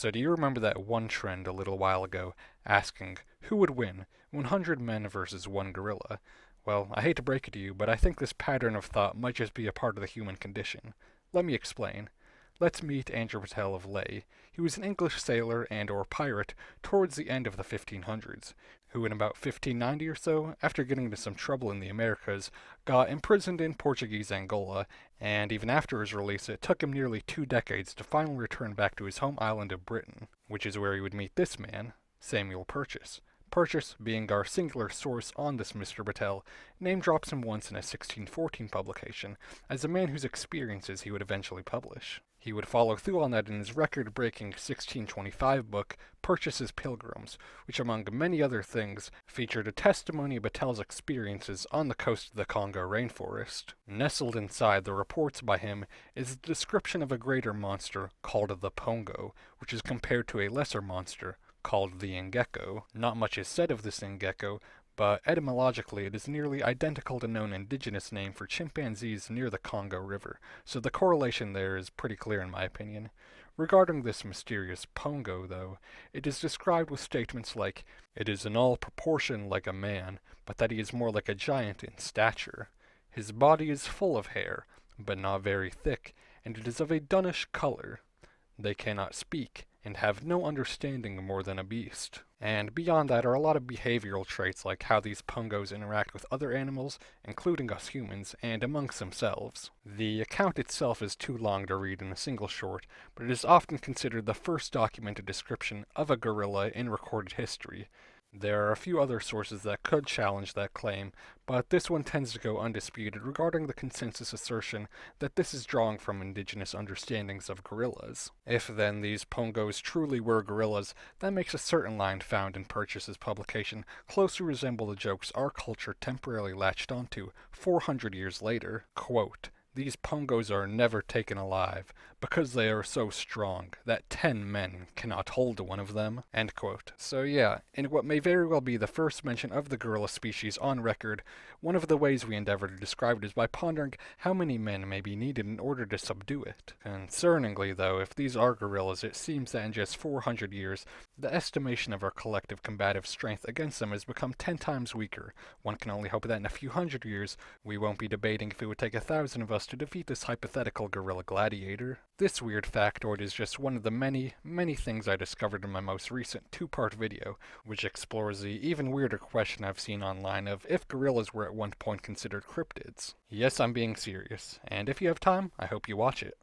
So do you remember that one trend a little while ago asking who would win, 100 men versus one gorilla? Well, I hate to break it to you, but I think this pattern of thought might just be a part of the human condition. Let me explain. Let's meet Andrew Patel of Leh. He was an English sailor and or pirate towards the end of the 1500s, who in about 1590 or so, after getting into some trouble in the Americas, got imprisoned in Portuguese Angola, and even after his release it took him nearly 2 decades to finally return back to his home island of Britain, which is where he would meet this man, Samuel Purchas. Purchas, being our singular source on this Mr. Battelle, name drops him once in a 1614 publication as a man whose experiences he would eventually publish. He would follow through on that in his record-breaking 1625 book, Purchas's Pilgrims, which among many other things featured a testimony of Battelle's experiences on the coast of the Congo rainforest. Nestled inside the reports by him is the description of a greater monster called the Pongo, which is compared to a lesser monster called the Ngeko. Not much is said of this Ngeko, but etymologically it is nearly identical to known indigenous name for chimpanzees near the Congo River, so the correlation there is pretty clear in my opinion. Regarding this mysterious Pongo, though, it is described with statements like, "It is in all proportion like a man, but that he is more like a giant in stature. His body is full of hair, but not very thick, and it is of a dunnish color. They cannot speak, and have no understanding more than a beast." And beyond that are a lot of behavioral traits like how these pongos interact with other animals, including us humans, and amongst themselves. The account itself is too long to read in a single short, but it is often considered the first documented description of a gorilla in recorded history. There are a few other sources that could challenge that claim, but this one tends to go undisputed regarding the consensus assertion that this is drawing from indigenous understandings of gorillas. If then these pongos truly were gorillas, that makes a certain line found in Purchas's publication closely resemble the jokes our culture temporarily latched onto 400 years later. Quote, "These pongos are never taken alive, because they are so strong that 10 men cannot hold one of them." End quote. So yeah, in what may very well be the first mention of the gorilla species on record, one of the ways we endeavor to describe it is by pondering how many men may be needed in order to subdue it. Concerningly though, if these are gorillas, it seems that in just 400 years, the estimation of our collective combative strength against them has become 10 times weaker. One can only hope that in a few hundred years, we won't be debating if it would take 1,000 of us to defeat this hypothetical gorilla gladiator. This weird factoid is just one of the many, many things I discovered in my most recent 2-part video, which explores the even weirder question I've seen online of if gorillas were at one point considered cryptids. Yes, I'm being serious, and if you have time, I hope you watch it.